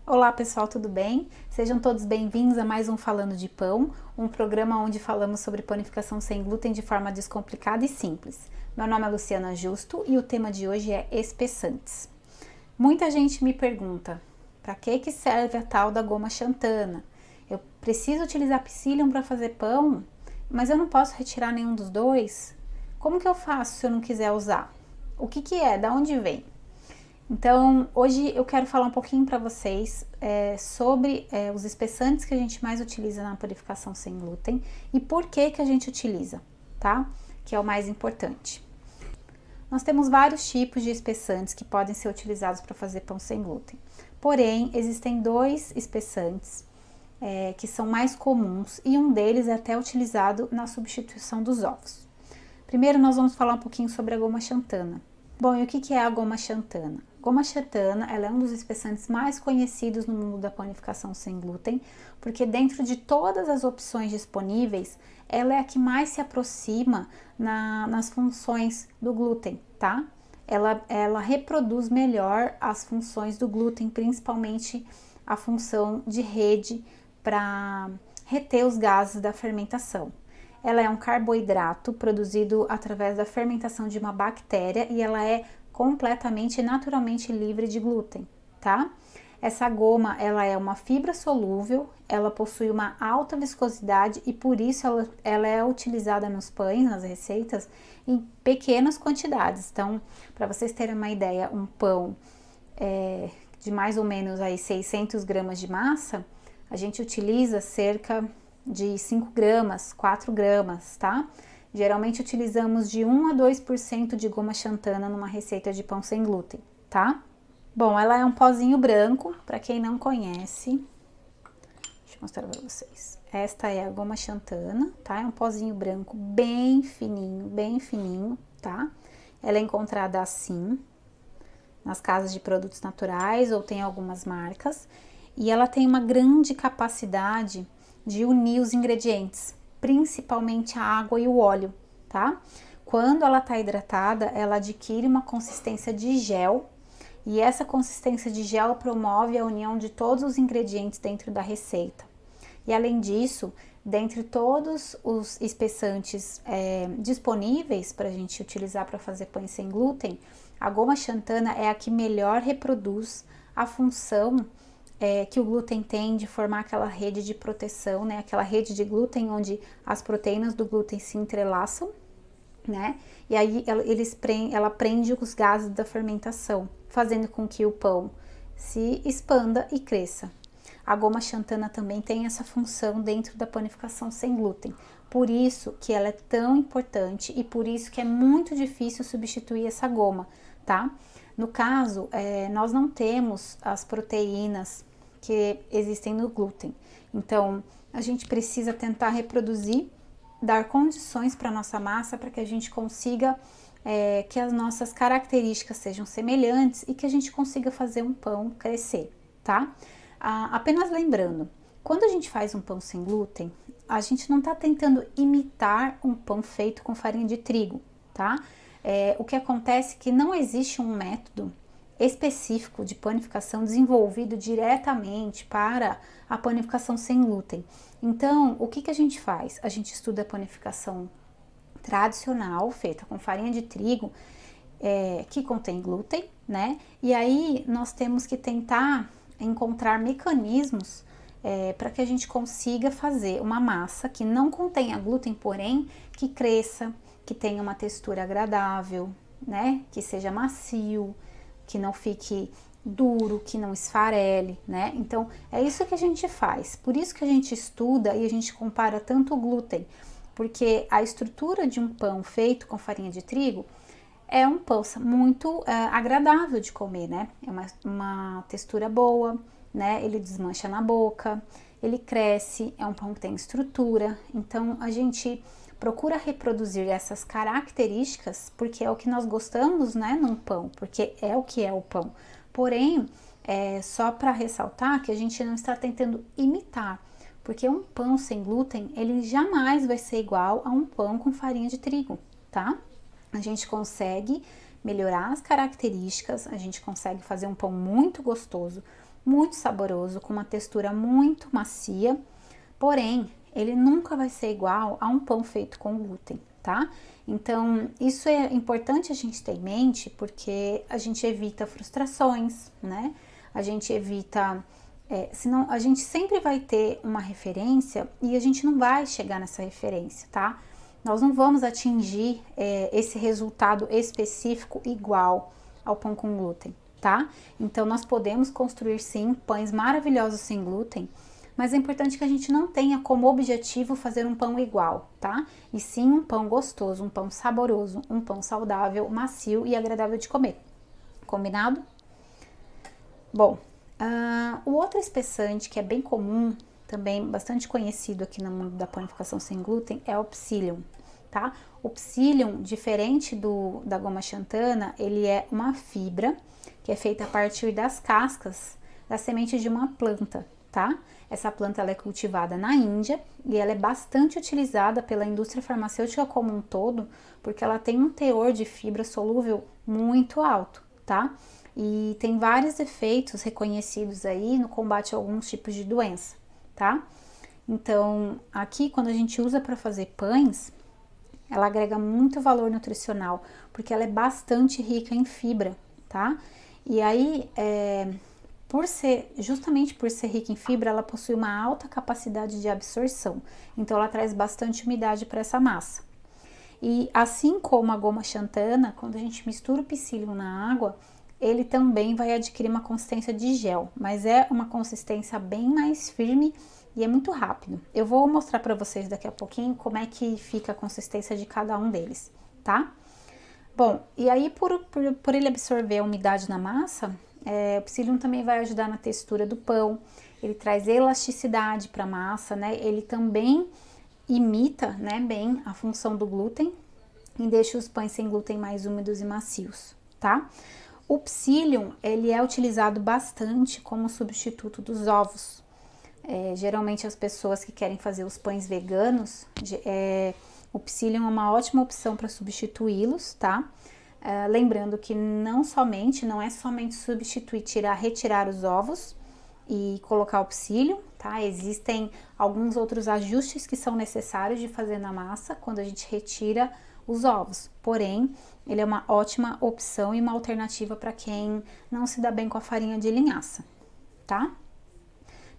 Olá pessoal, tudo bem? Sejam todos bem-vindos a mais um Falando de Pão, um programa onde falamos sobre panificação sem glúten de forma descomplicada e simples. Meu nome é Luciana Justo e o tema de hoje é espessantes. Muita gente me pergunta, para que serve a tal da goma xantana? Eu preciso utilizar psyllium para fazer pão, mas eu não posso retirar nenhum dos dois? Como que eu faço se eu não quiser usar? O que é? Da onde vem? Então, hoje eu quero falar um pouquinho para vocês sobre os espessantes que a gente mais utiliza na panificação sem glúten e por que a gente utiliza, tá? Que é o mais importante. Nós temos vários tipos de espessantes que podem ser utilizados para fazer pão sem glúten. Porém, existem dois espessantes que são mais comuns e um deles é até utilizado na substituição dos ovos. Primeiro, nós vamos falar um pouquinho sobre a goma xantana. Bom, e o que é a goma xantana? Goma xantana, ela é um dos espessantes mais conhecidos no mundo da panificação sem glúten, porque dentro de todas as opções disponíveis, ela é a que mais se aproxima nas funções do glúten, tá? Ela reproduz melhor as funções do glúten, principalmente a função de rede para reter os gases da fermentação. Ela é um carboidrato produzido através da fermentação de uma bactéria e ela é completamente e naturalmente livre de glúten, tá? Essa goma, ela é uma fibra solúvel, ela possui uma alta viscosidade e por isso ela é utilizada nos pães, nas receitas, em pequenas quantidades. Então, para vocês terem uma ideia, um pão de mais ou menos aí 600 gramas de massa, a gente utiliza cerca de 5 gramas, 4 gramas, tá? Geralmente utilizamos de 1 a 2% de goma xantana numa receita de pão sem glúten, tá? Bom, ela é um pozinho branco, para quem não conhece. Deixa eu mostrar para vocês. Esta é a goma xantana, tá? É um pozinho branco bem fininho, tá? Ela é encontrada assim nas casas de produtos naturais ou tem algumas marcas. E ela tem uma grande capacidade de unir os ingredientes, principalmente a água e o óleo, tá? Quando ela tá hidratada, ela adquire uma consistência de gel e essa consistência de gel promove a união de todos os ingredientes dentro da receita. E além disso, dentre todos os espessantes disponíveis para a gente utilizar para fazer pães sem glúten, a goma xantana é a que melhor reproduz a função que o glúten tem de formar aquela rede de proteção, né? Aquela rede de glúten onde as proteínas do glúten se entrelaçam, né? E aí ela prende os gases da fermentação, fazendo com que o pão se expanda e cresça. A goma xantana também tem essa função dentro da panificação sem glúten. Por isso que ela é tão importante e por isso que é muito difícil substituir essa goma, tá? No caso, nós não temos as proteínas que existem no glúten. Então, a gente precisa tentar reproduzir, dar condições para nossa massa para que a gente consiga que as nossas características sejam semelhantes e que a gente consiga fazer um pão crescer, tá? Apenas lembrando, quando a gente faz um pão sem glúten, a gente não está tentando imitar um pão feito com farinha de trigo, tá? O que acontece é que não existe um método específico de panificação desenvolvido diretamente para a panificação sem glúten. Então, o que a gente faz? A gente estuda a panificação tradicional, feita com farinha de trigo, que contém glúten, né? E aí nós temos que tentar encontrar mecanismos para que a gente consiga fazer uma massa que não contenha glúten, porém que cresça, que tenha uma textura agradável, né? Que seja macio, que não fique duro, que não esfarele, né? Então, é isso que a gente faz. Por isso que a gente estuda e a gente compara tanto o glúten, porque a estrutura de um pão feito com farinha de trigo é um pão muito agradável de comer, né? É uma textura boa, né? Ele desmancha na boca, ele cresce, é um pão que tem estrutura. Então, a gente procura reproduzir essas características porque é o que nós gostamos, né, num pão, porque é o que é o pão. Porém, só para ressaltar que a gente não está tentando imitar, porque um pão sem glúten, ele jamais vai ser igual a um pão com farinha de trigo, tá? A gente consegue melhorar as características, a gente consegue fazer um pão muito gostoso, muito saboroso, com uma textura muito macia, porém, ele nunca vai ser igual a um pão feito com glúten, tá? Então, isso é importante a gente ter em mente, porque a gente evita frustrações, né? A gente evita... senão a gente sempre vai ter uma referência e a gente não vai chegar nessa referência, tá? Nós não vamos atingir esse resultado específico igual ao pão com glúten, tá? Então, nós podemos construir sim pães maravilhosos sem glúten, mas é importante que a gente não tenha como objetivo fazer um pão igual, tá? E sim um pão gostoso, um pão saboroso, um pão saudável, macio e agradável de comer. Combinado? Bom, o outro espessante que é bem comum, também bastante conhecido aqui no mundo da panificação sem glúten, é o psyllium, tá? O psyllium, diferente da goma xantana, ele é uma fibra que é feita a partir das cascas da semente de uma planta, tá? Essa planta ela é cultivada na Índia e ela é bastante utilizada pela indústria farmacêutica como um todo, porque ela tem um teor de fibra solúvel muito alto, tá? E tem vários efeitos reconhecidos aí no combate a alguns tipos de doença, tá? Então, aqui quando a gente usa para fazer pães, ela agrega muito valor nutricional, porque ela é bastante rica em fibra, tá? E aí, justamente por ser rica em fibra, ela possui uma alta capacidade de absorção. Então, ela traz bastante umidade para essa massa. E assim como a goma xantana, quando a gente mistura o psyllium na água, ele também vai adquirir uma consistência de gel, mas é uma consistência bem mais firme e é muito rápido. Eu vou mostrar para vocês daqui a pouquinho como é que fica a consistência de cada um deles, tá? Bom, e aí por ele absorver a umidade na massa, o psyllium também vai ajudar na textura do pão, ele traz elasticidade para a massa, né? Ele também imita, né, bem a função do glúten e deixa os pães sem glúten mais úmidos e macios, tá? O psyllium, ele é utilizado bastante como substituto dos ovos. Geralmente as pessoas que querem fazer os pães veganos, o psyllium é uma ótima opção para substituí-los, tá? Lembrando que não é somente substituir, retirar os ovos e colocar o psyllium, tá? Existem alguns outros ajustes que são necessários de fazer na massa quando a gente retira os ovos. Porém, ele é uma ótima opção e uma alternativa para quem não se dá bem com a farinha de linhaça, tá?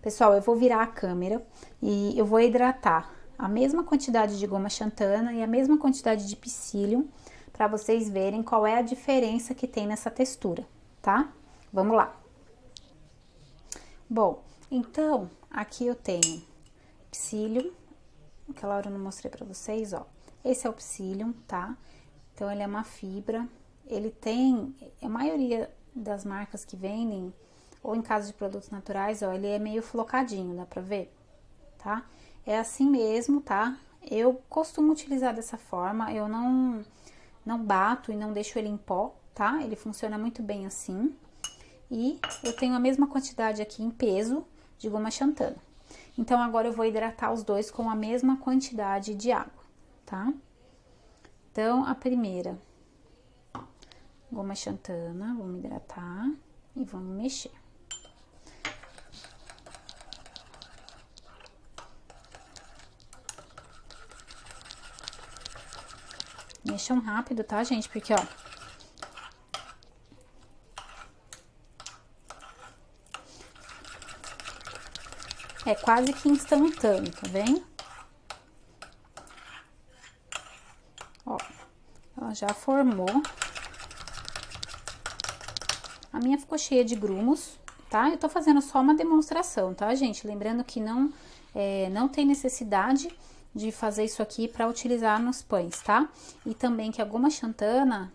Pessoal, eu vou virar a câmera e eu vou hidratar a mesma quantidade de goma xantana e a mesma quantidade de psyllium para vocês verem qual é a diferença que tem nessa textura, tá? Vamos lá. Bom, então, aqui eu tenho psyllium, aquela hora eu não mostrei para vocês, ó. Esse é o psyllium, tá? Então, ele é uma fibra, ele tem, a maioria das marcas que vendem, ou em caso de produtos naturais, ó, ele é meio flocadinho, dá pra ver? Tá? É assim mesmo, tá? Eu costumo utilizar dessa forma, eu não bato e não deixo ele em pó, tá? Ele funciona muito bem assim. E eu tenho a mesma quantidade aqui em peso de goma xantana. Então, agora eu vou hidratar os dois com a mesma quantidade de água, tá? Então, a primeira, goma xantana, vamos hidratar e vamos mexer. Mexam rápido, tá, gente? Porque, ó, é quase que instantâneo, tá vendo? Ó, ela já formou. A minha ficou cheia de grumos, tá? Eu tô fazendo só uma demonstração, tá, gente? Lembrando que não tem necessidade de fazer isso aqui para utilizar nos pães, tá? E também que a goma xantana,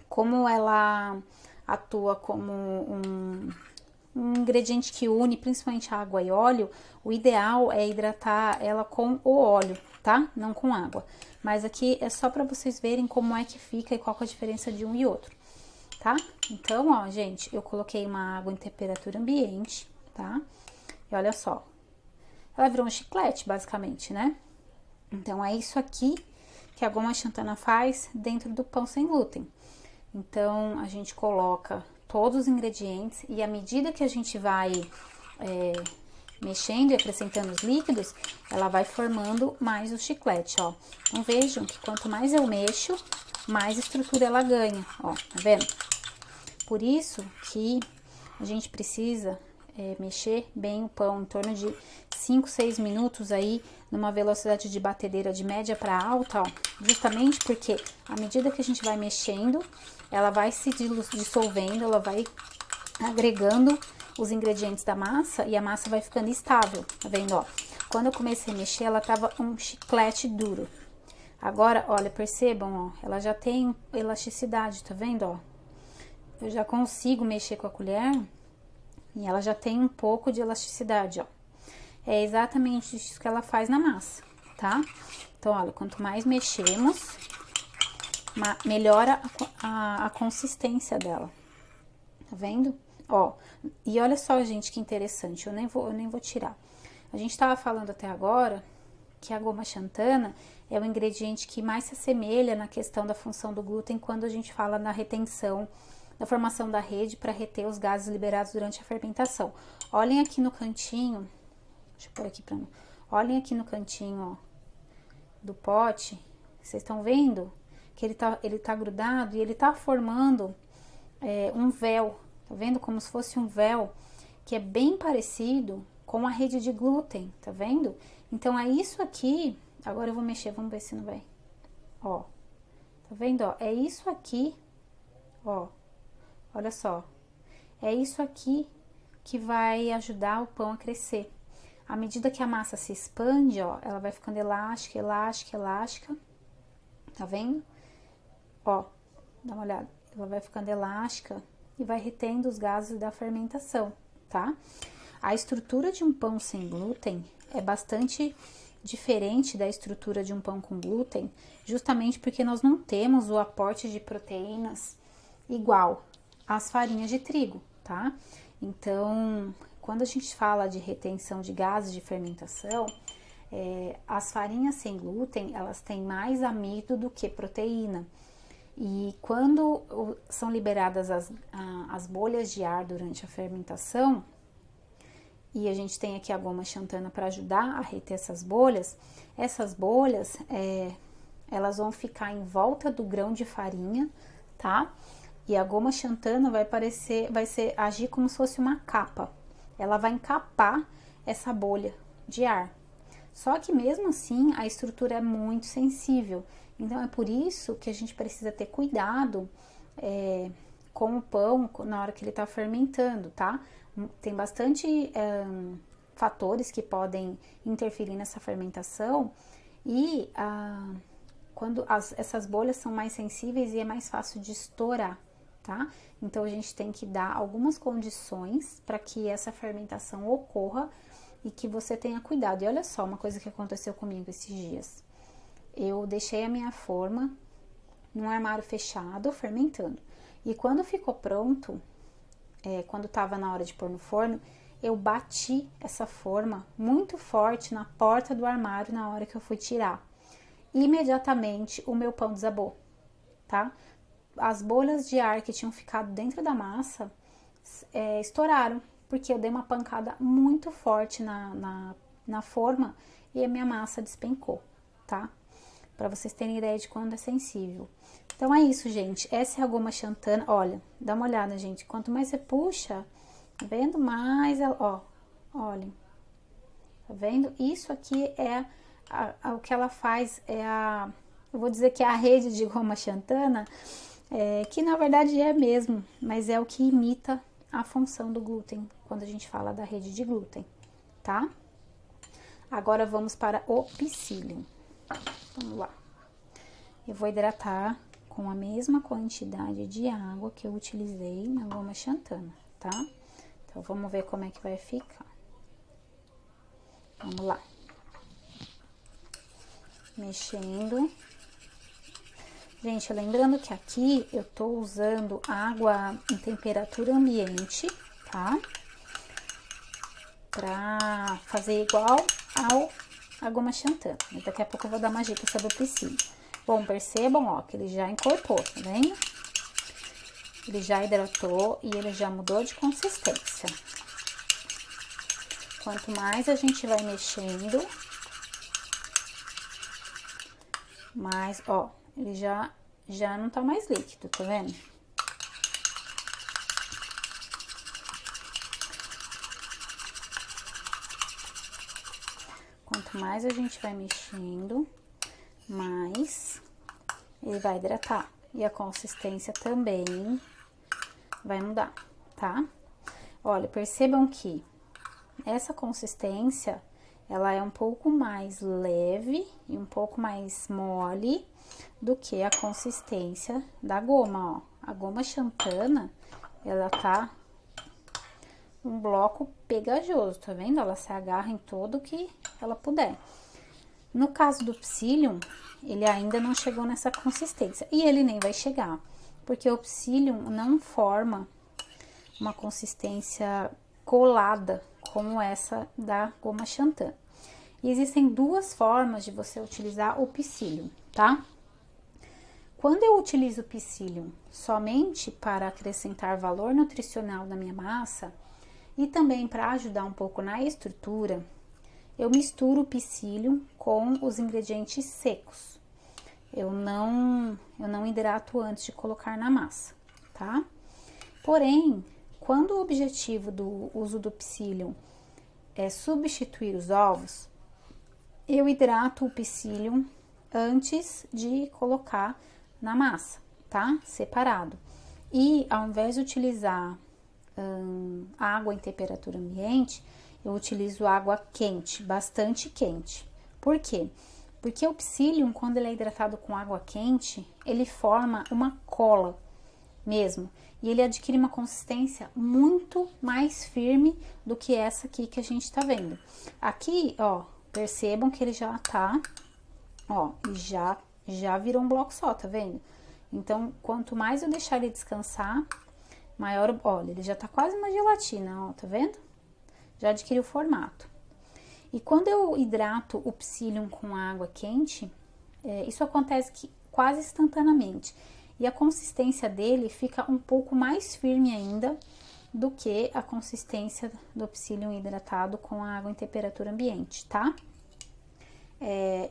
como ela atua como um ingrediente que une principalmente água e óleo, o ideal é hidratar ela com o óleo, tá? Não com água. Mas aqui é só para vocês verem como é que fica e qual que é a diferença de um e outro, tá? Então, ó, gente, eu coloquei uma água em temperatura ambiente, tá? E olha só, ela virou um chiclete, basicamente, né? Então, é isso aqui que a goma xantana faz dentro do pão sem glúten. Então, a gente coloca todos os ingredientes e à medida que a gente vai mexendo e acrescentando os líquidos, ela vai formando mais o chiclete, ó. Então, vejam que quanto mais eu mexo, mais estrutura ela ganha, ó, tá vendo? Por isso que a gente precisa mexer bem o pão, em torno de 5, 6 minutos aí, numa velocidade de batedeira de média para alta, ó, justamente porque à medida que a gente vai mexendo, ela vai se dissolvendo, ela vai agregando os ingredientes da massa e a massa vai ficando estável, tá vendo, ó? Quando eu comecei a mexer, ela tava um chiclete duro. Agora, olha, percebam, ó, ela já tem elasticidade, tá vendo, ó? Eu já consigo mexer com a colher e ela já tem um pouco de elasticidade, ó. É exatamente isso que ela faz na massa, tá? Então, olha, quanto mais mexemos, melhora a consistência dela, tá vendo? Ó, e olha só, gente, que interessante, eu nem vou tirar. A gente tava falando até agora que a goma xantana é o ingrediente que mais se assemelha na questão da função do glúten quando a gente fala na retenção, na formação da rede para reter os gases liberados durante a fermentação. Olhem aqui no cantinho, deixa eu pôr aqui pra mim. Olhem aqui no cantinho, ó, do pote, vocês estão vendo que ele tá grudado e ele tá formando um véu, tá vendo? Como se fosse um véu que é bem parecido com a rede de glúten, tá vendo? Então, é isso aqui, agora eu vou mexer, vamos ver se não vai, ó, tá vendo, ó, é isso aqui, ó, olha só, é isso aqui que vai ajudar o pão a crescer. À medida que a massa se expande, ó, ela vai ficando elástica, elástica, elástica, tá vendo? Ó, dá uma olhada, ela vai ficando elástica e vai retendo os gases da fermentação, tá? A estrutura de um pão sem glúten é bastante diferente da estrutura de um pão com glúten, justamente porque nós não temos o aporte de proteínas igual às farinhas de trigo, tá? Então, quando a gente fala de retenção de gases de fermentação, as farinhas sem glúten, elas têm mais amido do que proteína. E quando são liberadas as bolhas de ar durante a fermentação, e a gente tem aqui a goma xantana para ajudar a reter essas bolhas, elas vão ficar em volta do grão de farinha, tá? E a goma xantana vai agir como se fosse uma capa. Ela vai encapar essa bolha de ar. Só que mesmo assim, a estrutura é muito sensível. Então, é por isso que a gente precisa ter cuidado com o pão na hora que ele tá fermentando, tá? Tem bastante fatores que podem interferir nessa fermentação e quando essas bolhas são mais sensíveis e é mais fácil de estourar, tá? Então, a gente tem que dar algumas condições para que essa fermentação ocorra e que você tenha cuidado. E olha só, uma coisa que aconteceu comigo esses dias. Eu deixei a minha forma num armário fechado, fermentando. E quando ficou pronto, quando tava na hora de pôr no forno, eu bati essa forma muito forte na porta do armário na hora que eu fui tirar. Imediatamente, o meu pão desabou, tá? As bolhas de ar que tinham ficado dentro da massa estouraram, porque eu dei uma pancada muito forte na forma e a minha massa despencou, tá? Pra vocês terem ideia de quando é sensível. Então, é isso, gente. Essa é a goma xantana. Olha, dá uma olhada, gente. Quanto mais você puxa, tá vendo? Mais ela, ó, olhem. Tá vendo? Isso aqui é o que ela faz, eu vou dizer que é a rede de goma xantana, que na verdade é mesmo, mas é o que imita a função do glúten, quando a gente fala da rede de glúten, tá? Agora, vamos para o psyllium. Vamos lá. Eu vou hidratar com a mesma quantidade de água que eu utilizei na goma xantana, tá? Então, vamos ver como é que vai ficar. Vamos lá. Mexendo. Gente, lembrando que aqui eu tô usando água em temperatura ambiente, tá? Pra fazer igual a goma xantana. Mas daqui a pouco eu vou dar uma dica sobre o psyllium. Bom, percebam, ó, que ele já encorpou, tá vendo? ele já hidratou e ele já mudou de consistência. Quanto mais a gente vai mexendo, mais, ó, ele já não tá mais líquido, tá vendo? Quanto mais a gente vai mexendo, mais ele vai hidratar. E a consistência também vai mudar, tá? Olha, percebam que essa consistência, ela é um pouco mais leve e um pouco mais mole do que a consistência da goma, ó. A goma xantana, ela tá um bloco pegajoso, tá vendo? Ela se agarra em todo que ela puder. No caso do psyllium, ele ainda não chegou nessa consistência. E ele nem vai chegar, porque o psyllium não forma uma consistência colada como essa da goma xantana. E existem duas formas de você utilizar o psyllium, tá? Quando eu utilizo o psyllium somente para acrescentar valor nutricional na minha massa e também para ajudar um pouco na estrutura, eu misturo o psyllium com os ingredientes secos. Eu não hidrato antes de colocar na massa, tá? Porém, quando o objetivo do uso do psyllium é substituir os ovos, eu hidrato o psyllium antes de colocar na massa, tá? Separado. E ao invés de utilizar água em temperatura ambiente, eu utilizo água quente, bastante quente. Por quê? Porque o psyllium, quando ele é hidratado com água quente, ele forma uma cola mesmo. E ele adquire uma consistência muito mais firme do que essa aqui que a gente tá vendo. Aqui, ó, percebam que ele já tá, ó, e já virou um bloco só, tá vendo? Então, quanto mais eu deixar ele descansar, maior, olha, ele já tá quase uma gelatina, ó, tá vendo? Já adquiriu o formato. E quando eu hidrato o psyllium com água quente, isso acontece quase instantaneamente. E a consistência dele fica um pouco mais firme ainda do que a consistência do psyllium hidratado com a água em temperatura ambiente, tá?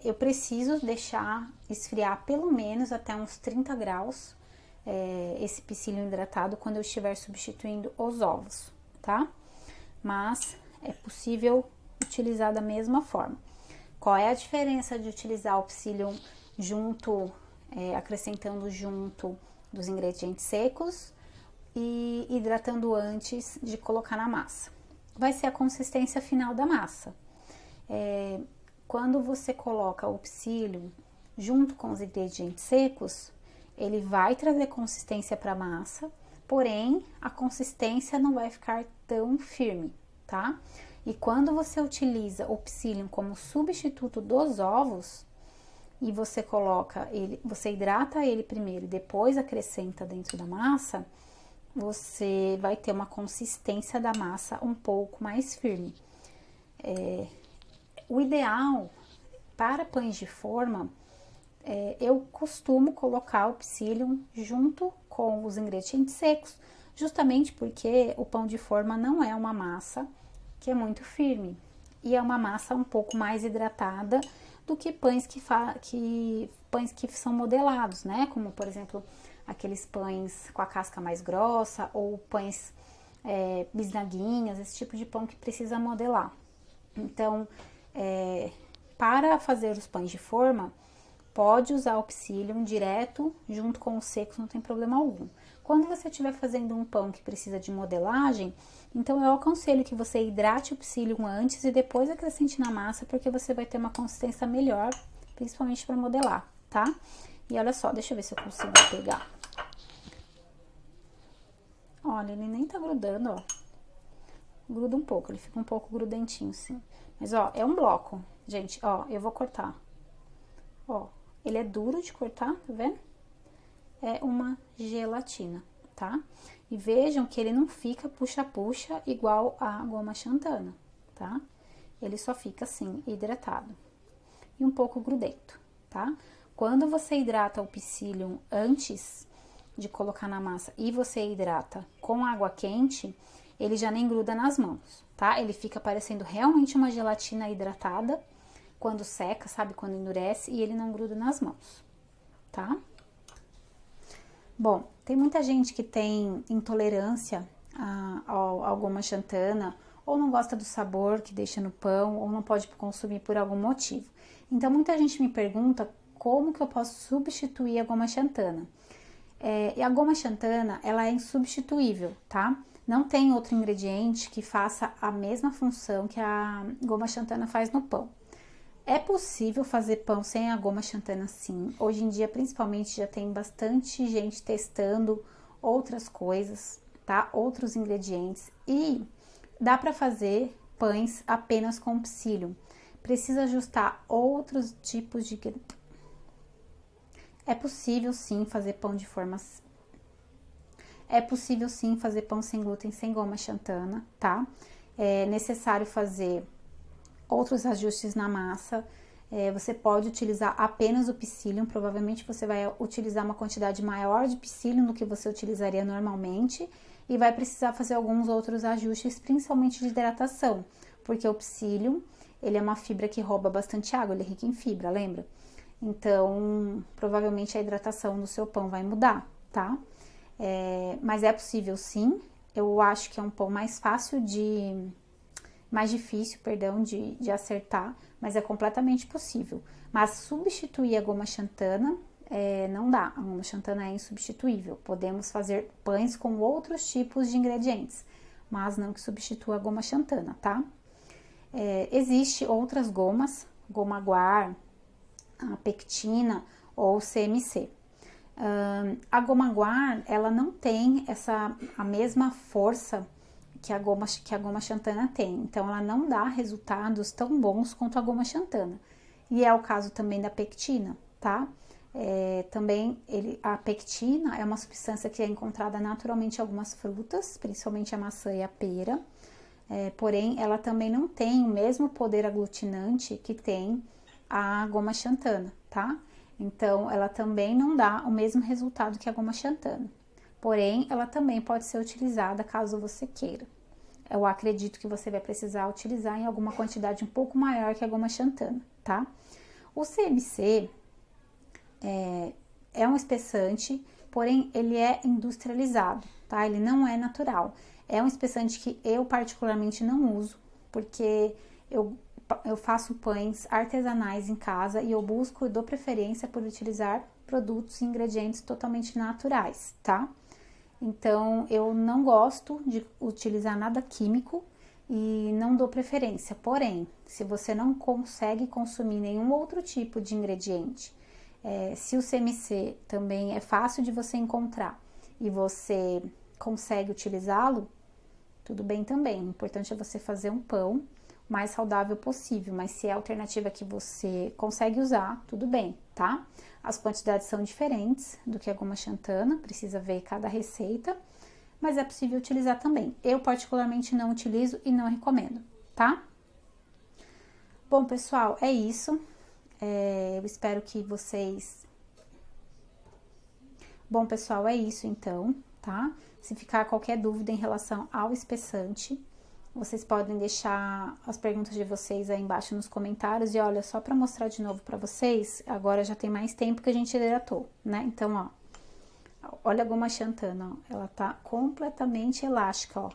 Eu preciso deixar esfriar pelo menos até uns 30 graus esse psyllium hidratado quando eu estiver substituindo os ovos, tá? Mas é possível utilizar da mesma forma. Qual é a diferença de utilizar o psyllium junto, acrescentando junto dos ingredientes secos e hidratando antes de colocar na massa? Vai ser a consistência final da massa. Quando você coloca o psyllium junto com os ingredientes secos, ele vai trazer consistência para a massa, porém a consistência não vai ficar tão firme, tá? E quando você utiliza o psyllium como substituto dos ovos e você coloca ele, você hidrata ele primeiro e depois acrescenta dentro da massa, você vai ter uma consistência da massa um pouco mais firme. O ideal para pães de forma, eu costumo colocar o psyllium junto com os ingredientes secos, justamente porque o pão de forma não é uma massa que é muito firme e é uma massa um pouco mais hidratada do que pães que são modelados, né? Como, por exemplo, aqueles pães com a casca mais grossa ou pães bisnaguinhas, esse tipo de pão que precisa modelar. Então, para fazer os pães de forma, pode usar o psyllium direto junto com os secos, não tem problema algum. Quando você estiver fazendo um pão que precisa de modelagem, então eu aconselho que você hidrate o psyllium antes e depois acrescente na massa, porque você vai ter uma consistência melhor, principalmente para modelar, tá? E olha só, deixa eu ver se eu consigo pegar. Olha, ele nem tá grudando, ó. Gruda um pouco, ele fica um pouco grudentinho, sim. Mas, ó, é um bloco, gente, ó, eu vou cortar. Ó, ele é duro de cortar, tá vendo? É uma gelatina, tá? E vejam que ele não fica puxa-puxa igual a goma xantana, tá? Ele só fica assim, hidratado. E um pouco grudento, tá? Quando você hidrata o psyllium antes de colocar na massa e você hidrata com água quente, ele já nem gruda nas mãos, tá? Ele fica parecendo realmente uma gelatina hidratada quando seca, sabe? Quando endurece, e ele não gruda nas mãos, tá? Bom, tem muita gente que tem intolerância ao goma xantana, ou não gosta do sabor que deixa no pão, ou não pode consumir por algum motivo. Então, muita gente me pergunta como que eu posso substituir a goma xantana. E a goma xantana, ela é insubstituível, tá? Não tem outro ingrediente que faça a mesma função que a goma xantana faz no pão. É possível fazer pão sem a goma xantana, sim. Hoje em dia, principalmente, já tem bastante gente testando outras coisas, tá? Outros ingredientes. E dá para fazer pães apenas com psyllium. Precisa ajustar outros tipos de... É possível, sim, fazer pão de formas... É possível, sim, fazer pão sem glúten, sem goma xantana, tá? É necessário fazer outros ajustes na massa. Você pode utilizar apenas o psyllium, provavelmente você vai utilizar uma quantidade maior de psyllium do que você utilizaria normalmente e vai precisar fazer alguns outros ajustes, principalmente de hidratação, porque o psyllium, ele é uma fibra que rouba bastante água, ele é rico em fibra, lembra? Então, provavelmente a hidratação do seu pão vai mudar, tá? Mas é possível, sim. Eu acho que é um pão mais difícil, de acertar, mas é completamente possível. Mas substituir a goma xantana não dá, a goma xantana é insubstituível. Podemos fazer pães com outros tipos de ingredientes, mas não que substitua a goma xantana, tá? Existe outras gomas, goma guar, a pectina ou CMC. A goma guar, ela não tem a mesma força que a goma xantana tem, então ela não dá resultados tão bons quanto a goma xantana. E é o caso também da pectina, tá? A pectina é uma substância que é encontrada naturalmente em algumas frutas, principalmente a maçã e a pera, porém ela também não tem o mesmo poder aglutinante que tem a goma xantana, tá? Então ela também não dá o mesmo resultado que a goma xantana. Porém, ela também pode ser utilizada caso você queira. Eu acredito que você vai precisar utilizar em alguma quantidade um pouco maior que a goma xantana, tá? O CMC é um espessante, porém ele é industrializado, tá? Ele não é natural. É um espessante que eu particularmente não uso, porque eu faço pães artesanais em casa e eu busco e dou preferência por utilizar produtos e ingredientes totalmente naturais, tá? Então, eu não gosto de utilizar nada químico e não dou preferência. Porém, se você não consegue consumir nenhum outro tipo de ingrediente, se o CMC também é fácil de você encontrar e você consegue utilizá-lo, tudo bem também. O importante é você fazer um pão o mais saudável possível, mas se é a alternativa que você consegue usar, tudo bem, tá? As quantidades são diferentes do que a goma xantana, precisa ver cada receita, mas é possível utilizar também. Eu particularmente não utilizo e não recomendo, tá? Bom, pessoal, é isso. Eu espero que vocês... Bom, pessoal, é isso então, tá? Se ficar qualquer dúvida em relação ao espessante, vocês podem deixar as perguntas de vocês aí embaixo nos comentários. E olha, só para mostrar de novo para vocês, agora já tem mais tempo que a gente hidratou, né? Então, ó, olha a goma xantana, ó, ela tá completamente elástica, ó,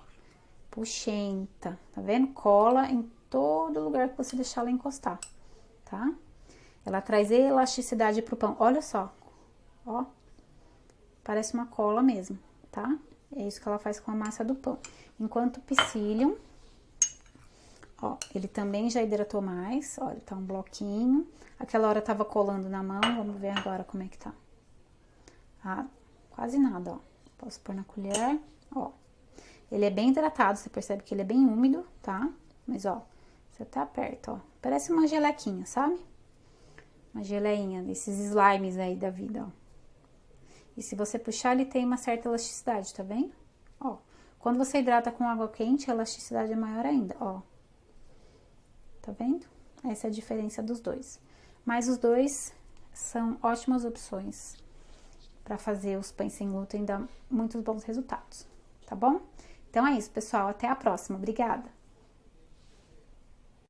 puxenta, tá vendo? Cola em todo lugar que você deixar ela encostar, tá? Ela traz elasticidade pro pão, olha só, ó, parece uma cola mesmo, tá? É isso que ela faz com a massa do pão. Enquanto o psyllium, ó, ele também já hidratou mais, olha, tá um bloquinho. Aquela hora tava colando na mão, vamos ver agora como é que tá. Ah, quase nada, ó. Posso pôr na colher, ó. Ele é bem hidratado, você percebe que ele é bem úmido, tá? Mas, ó, você tá perto, ó. Parece uma gelequinha, sabe? Uma geleinha, desses slimes aí da vida, ó. E se você puxar, ele tem uma certa elasticidade, tá vendo? Ó, quando você hidrata com água quente, a elasticidade é maior ainda, ó. Tá vendo? Essa é a diferença dos dois. Mas os dois são ótimas opções para fazer os pães sem glúten dar muitos bons resultados, tá bom? Então é isso, pessoal. Até a próxima. Obrigada!